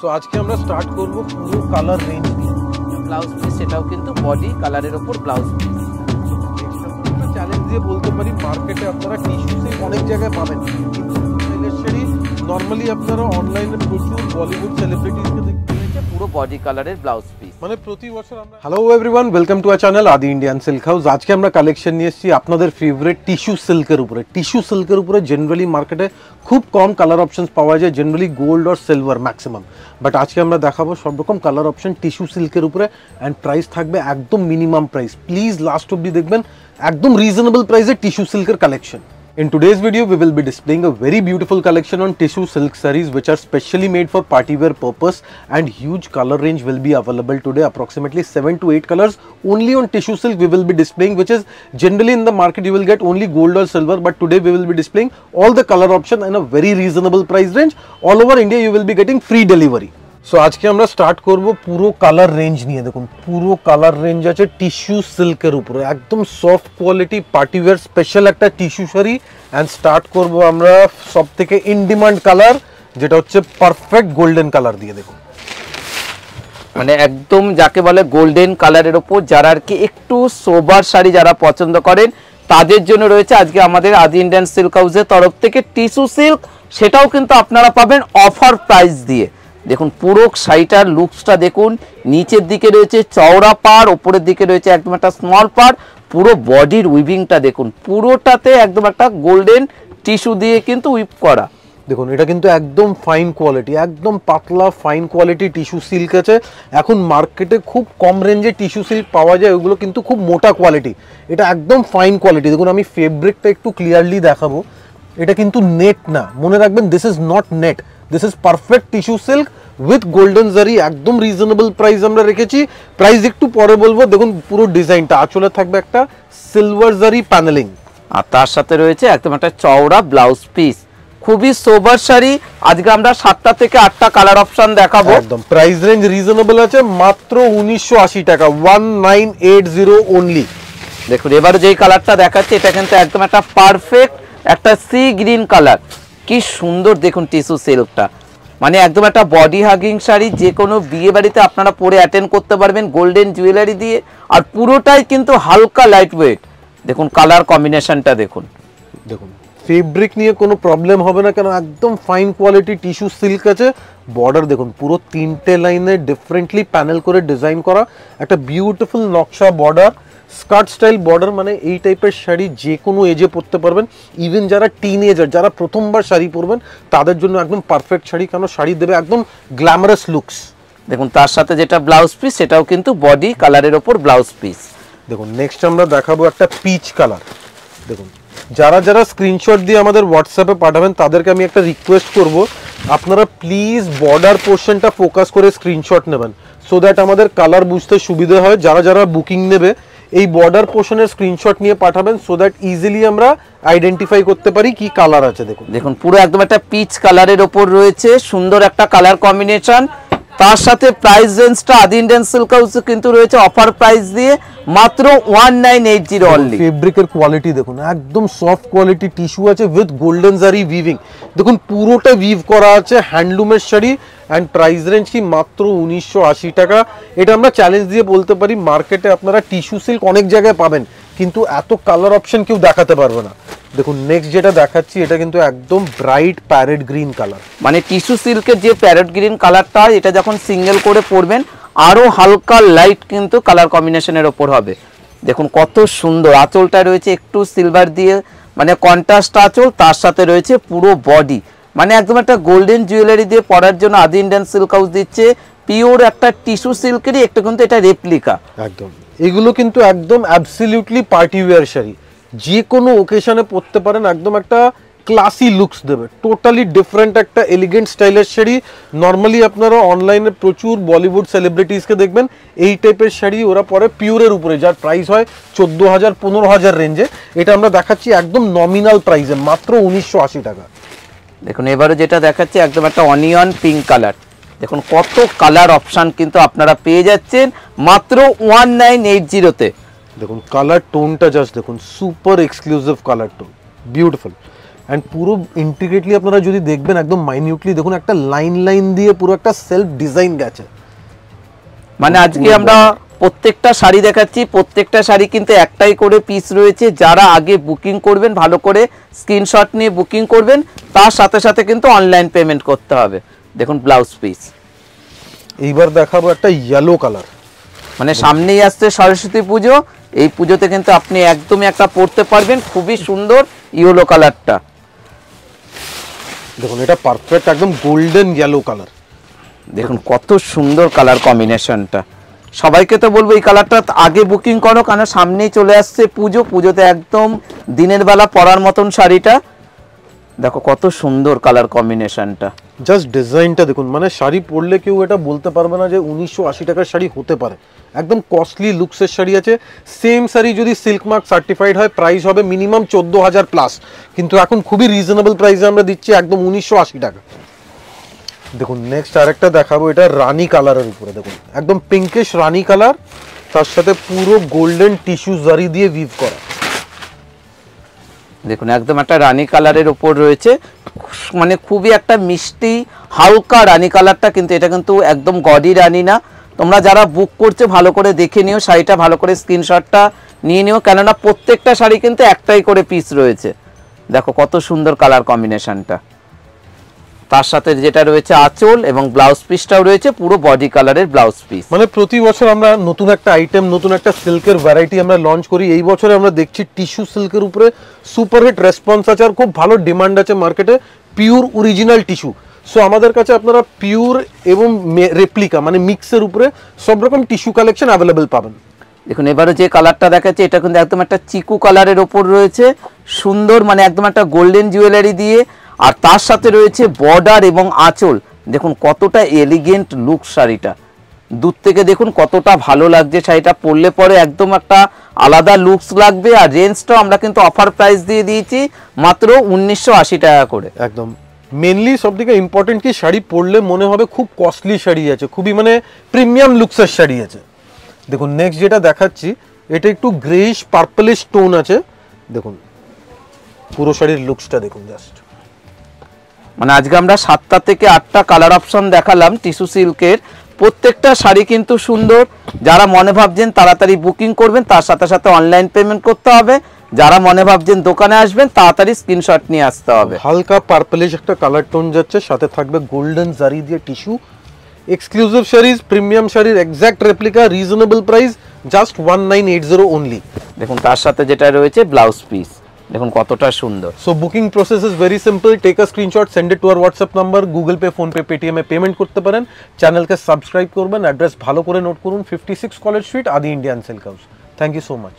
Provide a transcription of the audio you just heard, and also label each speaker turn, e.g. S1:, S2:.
S1: So আজকে আমরা start করব পুরো কালার রেঞ্জ দিয়ে।
S2: ব্লাউজ পিস সেটাও কিন্তু বডি কালারের উপর ব্লাউজ পিস।
S1: একটা চ্যালেঞ্জ দিয়ে বলতে পারি, মার্কেটে আপনারা টিস্যু সিল্ক অনেক জায়গায় পাবেন, কিন্তু নর্মালি আপনারা অনলাইনে প্রচুর বলিউড সেলিব্রিটিজকে দেখতে পাচ্ছেন
S2: পুরো বডি কালারের ব্লাউজ পিস।
S1: মানে প্রতি বছর আমরা hello everyone, welcome to our channel আদি ইন্ডিয়ান সিল্ক হাউস। আজকে আমরা কালেকশন নিয়ে এসেছি আপনাদের ফেভারিট টিস্যু সিল্কের উপরে। টিস্যু সিল্কের উপরে জেনারেলি মার্কেটে খুব কম কালার অপশনস পাওয়া যায়, জেনারেলি গোল্ড আর সিলভার ম্যাক্সিমাম। বাট আজকে আমরা দেখাবো সব রকম কালার অপশন টিস্যু সিল্কের উপরে, অ্যান্ড প্রাইস থাকবে একদম মিনিমাম প্রাইস। প্লিজ লাস্ট অব্দি দেখবেন, একদম রিজনেবল প্রাইসে টিস্যু সিল্কের collection. In today's video, we will be displaying a very beautiful collection on tissue silk sarees which are specially made for party wear purpose, and huge color range will be available today, approximately 7 to 8 colors only on tissue silk we will be displaying, which is generally in the market you will get only gold or silver, but today we will be displaying all the color option in a very reasonable price range. All over India you will be getting free delivery. So আজকে আমরা start করব পুরো colour range নিয়ে। দেখুন পুরো colour range আছে tissue সিল্কের উপরে, একদম সফট কোয়ালিটি পার্টিওয়্যার স্পেশাল একটা টিস্যু শাড়ি। অ্যান্ড স্টার্ট করব আমরা সব থেকে ইন ডিমান্ড কালার, যেটা হচ্ছে পারফেক্ট গোল্ডেন কালার দিয়ে। দেখুন
S2: মানে একদম যাকে বলে গোল্ডেন কালারের ওপর, যারা আর কি একটু সোবার শাড়ি যারা পছন্দ করেন তাদের জন্য রয়েছে আজকে আমাদের আদি ইন্ডিয়ান সিল্ক হাউসের তরফ থেকে টিস্যু সিল্ক, সেটাও কিন্তু আপনারা পাবেন অফার প্রাইস দিয়ে। দেখুন পুরো শাড়িটার লুকসটা দেখুন, নিচের দিকে রয়েছে চওড়া পাড়, ওপরের দিকে রয়েছে একদম একটা স্মল পাড়, পুরো বডির উইভিংটা দেখুন, পুরোটাতে একদম একটা গোল্ডেন টিস্যু দিয়ে কিন্তু উইভ করা।
S1: দেখুন এটা কিন্তু একদম ফাইন কোয়ালিটি, একদম পাতলা ফাইন কোয়ালিটি টিস্যু সিল্ক আছে। এখন মার্কেটে খুব কম রেঞ্জে টিস্যু সিল্ক পাওয়া যায়, ওগুলো কিন্তু খুব মোটা কোয়ালিটি, এটা একদম ফাইন কোয়ালিটি। দেখুন আমি ফেব্রিকটা একটু ক্লিয়ারলি দেখাবো, এটা কিন্তু নেট না, মনে রাখবেন this is not net, this is perfect tissue silk with golden জারি। একদম রিজনেবল প্রাইস আমরা রেখেছি, প্রাইস একটু পরে বলবো। দেখুন পুরো ডিজাইনটা, আঁচলে থাকবে একটা সিলভার জারি প্যানেলিং,
S2: আর তার সাথে রয়েছে একদম একটা চওড়া ব্লাউজ পিস। খুবই সোবার শাড়ি। আজকে আমরা 7টা থেকে 8টা কালার অপশন দেখাবো।
S1: একদম প্রাইস রেঞ্জ রিজনেবল আছে, মাত্র 1980 টাকা, 1980 অনলি।
S2: দেখুন এবারে যেই কালারটা দেখাচ্ছি এটা কিন্তু একদম একটা পারফেক্ট একটা সি গ্রিন কালার। কি সুন্দর দেখুন টিস্যু সিল্কটা, মানে একদম একটা বডি হাগিং শাড়ি, যে কোনো বিয়ে বাড়িতে আপনারা পরে অ্যাটেন্ড করতে পারবেন গোল্ডেন জুয়েলারি দিয়ে। আর পুরোটাই কিন্তু হালকা লাইট ওয়েট। দেখুন কালার কম্বিনেশনটা দেখুন,
S1: দেখুন ফেব্রিক নিয়ে কোনো প্রবলেম হবে না, কেন একদম ফাইন কোয়ালিটি টিস্যু সিল্ক আছে। বর্ডার দেখুন পুরো 3টে লাইনে ডিফারেন্টলি প্যানেল করে ডিজাইন করা, একটা বিউটিফুল নকশা বর্ডার, স্কার্ট স্টাইল বর্ডার। মানে এই টাইপের শাড়ি যে কোনো এজে পরতে পারবেন, ইভেন যারা টিনেজার, যারা প্রথমবার শাড়ি পরবেন তাদের জন্য একদম পারফেক্ট শাড়ি, কেন শাড়ি দেবে একদম গ্ল্যামারাস লুকস।
S2: দেখুন তার সাথে যেটা ব্লাউজ পিস সেটাও কিন্তু বডি কালারের ওপর ব্লাউজ পিস।
S1: দেখুন নেক্সট আমরা দেখাবো একটা পিচ কালার। দেখুন যারা যারা স্ক্রিনশট দিয়ে আমাদের হোয়াটসঅ্যাপে পাঠাবেন তাদেরকে আমি একটা রিকোয়েস্ট করব, আপনারা প্লিজ বর্ডার পোর্শনটা ফোকাস করে স্ক্রিনশট নেবেন, সো দ্যাট আমাদের কালার বুঝতে সুবিধা হয়। যারা যারা বুকিং নেবে এই বর্ডার পোর্শনের স্ক্রিনশট নিয়ে পাঠাবেন, সো দ্যাট ইজিলি আমরা আইডেন্টিফাই করতে পারি কি কালার আছে। দেখুন
S2: দেখুন পুরো একদম একটা পিচ কালারের ওপর রয়েছে, সুন্দর একটা কালার কম্বিনেশন। তার সাথে প্রাইস রেঞ্জটা আদি ইন্ডিয়ান সিল্ক হাউসে কিন্তু রয়েছে অফার প্রাইস দিয়ে মাত্র 1980 অনলি।
S1: ফেব্রিকের কোয়ালিটি দেখুন, একদম সফট কোয়ালিটি টিস্যু আছে উইথ গোল্ডেন জারি উইভিং। দেখুন পুরোটা উইভ করা আছে, হ্যান্ডলুমের শাড়ি। অ্যান্ড প্রাইস রেঞ্জ কি মাত্র 1980 টাকা। এটা আমরা চ্যালেঞ্জ দিয়ে বলতে পারি, মার্কেটে আপনারা টিস্যু সিল্ক অনেক জায়গায় পাবেন, কিন্তু এত কালার অপশন কেউ দেখাতে পারবে না। দেখুন নেক্সট যেটা দেখাচ্ছি এটা কিন্তু একদম ব্রাইট প্যারেট গ্রিন কালার।
S2: মানে টিস্যু সিল্কের যে প্যারেট গ্রিন কালারটা, এটা যখন সিঙ্গেল করে পরবেন আরো হালকা লাইট কিন্তু কালার কম্বিনেশনের ওপর হবে। দেখুন কত সুন্দর, আঁচলটা রয়েছে একটু সিলভার দিয়ে, মানে কন্ট্রাস্ট আঁচল, তার সাথে রয়েছে পুরো বডি, মানে একদম একটা গোল্ডেন জুয়েলারি দিয়ে পরার জন্য আদি ইন্ডিয়ান সিল্ক হাউস দিচ্ছে পিওর একটা টিস্যু সিল্কেরই একটা কিন্তু এটা রেপ্লিকা।
S1: একদম এগুলো কিন্তু একদম অ্যাবসলিউটলি পার্টি ওয়্যার শাড়ি, যে কোনো ওকেশনে পরতে পারেন, একদম একটা ক্লাসি লুকস দেবে, টোটালি ডিফারেন্ট একটা এলিগেন্ট স্টাইলের শাড়ি। নর্মালি আপনারা অনলাইনে প্রচুর বলিউড সেলিব্রিটিসকে দেখবেন এই টাইপের শাড়ি ওরা পরে পিওরের উপরে, যার প্রাইস হয় 14,000 15,000 রেঞ্জে। এটা আমরা দেখাচ্ছি একদম নমিনাল প্রাইসে, মাত্র 1980 টাকা।
S2: দেখুন এবারে যেটা দেখাচ্ছি একদম একটা অনিয়ন পিঙ্ক কালার। দেখুন কত কালার অপশন কিন্তু আপনারা পেয়ে যাচ্ছেন মাত্র 1980 তে।
S1: দেখুন কালার টোনটা জাস্ট দেখুন, super exclusive colour tone, beautiful. And পুরো ইন্টিগ্রেটলি আপনারা যদি দেখবেন একদম মাইনিউটলি দেখুন একটা লাইন লাইন দিয়ে পুরো একটা সেলফ ডিজাইন গেছে।
S2: মানে আজকে আমরা প্রত্যেকটা শাড়ি দেখাচ্ছি, প্রত্যেকটা শাড়ি কিন্তু একটাই করে পিস রয়েছে। যারা আগে বুকিং করবেন ভালো করে স্ক্রিনশট নিয়ে বুকিং করবেন, তার সাথে সাথে কিন্তু অনলাইন পেমেন্ট করতে হবে। দেখুন ব্লাউজ পিস।
S1: এইবার দেখাবো একটা ইয়েলো কালার,
S2: মানে সামনেই আসছে সরস্বতী পুজো, এই পুজোতে কিন্তু আপনি একদমই একটা পরতে পারবেন, খুবই সুন্দর ইয়েলো কালারটা।
S1: দেখুন এটা পারফেক্ট একদম গোল্ডেন ইয়েলো কালার।
S2: দেখুন কত সুন্দর কালার কম্বিনেশনটা। সবাইকে তো বলবো এই কালারটা আগে বুকিং করো, কারণ সামনেই চলে আসছে পুজো, পুজোতে একদম দিনের বেলা পরার মতন শাড়িটা। দেখো কত সুন্দর কালার কম্বিনেশনটা,
S1: জাস্ট ডিজাইনটা দেখুন, মানে শাড়ি পরলে কেউ এটা বলতে পারবে না যে 1980 টাকার শাড়ি হতে পারে। একদম কস্টলি লুকসের শাড়ি আছে। সেম শাড়ি যদি সিল্ক মার্ক সার্টিফাইড হয় প্রাইস হবে মিনিমাম 14,000 প্লাস, কিন্তু এখন খুবই রিজনেবল প্রাইসে আমরা দিচ্ছি একদম 1980 টাকা। দেখুন নেক্সট আরেকটা দেখাবো, এটা রানী কালারের উপরে, দেখুন একদম পিঙ্কিশ রানী কালার, তার সাথে পুরো গোল্ডেন টিস্যু জারি দিয়ে উইভ করা।
S2: দেখুন একদম একটা রানী কালারের উপর রয়েছে, মানে খুবই একটা মিষ্টি হালকা রানী কালারটা, কিন্তু এটা কিন্তু একদম গডি রানী না। তোমরা যারা বুক করছো ভালো করে দেখে নিও, শাড়িটা ভালো করে স্ক্রিনশটটা নিয়ে নিও, কেননা প্রত্যেকটা শাড়ি কিন্তু একটাই করে পিস রয়েছে। দেখো কত সুন্দর কালার কম্বিনেশনটা। তার সাথে যেটা রয়েছে আঁচল এবং ব্লাউজ পিসটাও রয়েছে পুরো বডি কালারের ব্লাউজ পিস।
S1: মানে প্রতি বছর আমরা নতুন একটা আইটেম, নতুন একটা সিল্কের ভ্যারাইটি আমরা লঞ্চ করি। এই বছরে আমরা দেখছি টিস্যু সিল্কের উপরে সুপারহিট রেসপন্স আছে আর খুব ভালো ডিমান্ড আছে মার্কেটে, পিওর অরিজিনাল টিস্যু। সো আমাদের কাছে আপনারা পিওর এবং রেপ্লিকা মানে মিক্সের উপরে সব রকম টিস্যু কালেকশন অ্যাভেলেবেল পাবেন।
S2: দেখুন এবারে যে কালারটা দেখাচ্ছে এটা কিন্তু একদম একটা চিকু কালারের ওপর রয়েছে, সুন্দর মানে একদম একটা গোল্ডেন জুয়েলারি দিয়ে, আর তার সাথে রয়েছে বর্ডার এবং আঁচল। দেখুন কতটা এলিগেন্ট লুক শাড়িটা, দূর থেকে দেখুন কতটা ভালো লাগছে। শাড়িটা পরলে পরে একদম একটা আলাদা লুকস লাগবে। আর রেঞ্জটাও আমরা কিন্তু অফার প্রাইস দিয়ে দিয়েছি মাত্র 1980 টাকা করে।
S1: একদম মেনলি সব থেকে ইম্পর্টেন্ট কি শাড়ি পরলে মনে হবে খুব কস্টলি শাড়ি আছে, খুবই মানে প্রিমিয়াম লুকসের শাড়ি আছে। দেখুন নেক্সট যেটা দেখাচ্ছি এটা একটু গ্রেইশ পার্পলিশ টোন আছে। দেখুন পুরো শাড়ির লুকসটা দেখুন জাস্ট।
S2: মানে আজকে আমরা 7টা থেকে 8টা কালার অপশন দেখালাম টিস্যু সিল্কের, প্রত্যেকটা শাড়ি কিন্তু সুন্দর। যারা মনে ভাবছেন তাড়াতাড়ি বুকিং করবেন, তার সাথে সাথে অনলাইন পেমেন্ট করতে হবে। যারা মনে ভাবছেন দোকানে আসবেন তাড়াতাড়ি স্ক্রিনশট নিয়ে আসতে হবে।
S1: হালকা পার্পলিশ একটা কালার টোন যাচ্ছে, সাথে থাকবে গোল্ডেন জারি দিয়ে টিস্যু। এক্সক্লুসিভ শাড়িজ, প্রিমিয়াম শাড়ির exact replica, reasonable price, just 1980 only.
S2: দেখুন তার সাথে যেটা রয়েছে ব্লাউজ পিস, দেখুন কতটা সুন্দর।
S1: So booking process is very simple, take a screenshot, send it to our WhatsApp number, Google Pay, PhonePe, Paytm এ পেমেন্ট করতে পারেন। চ্যানেলকে সাবস্ক্রাইব করবেন, অ্যাড্রেস ভালো করে নোট করুন, 56 college street, Adi Indian silk house. Thank you so much.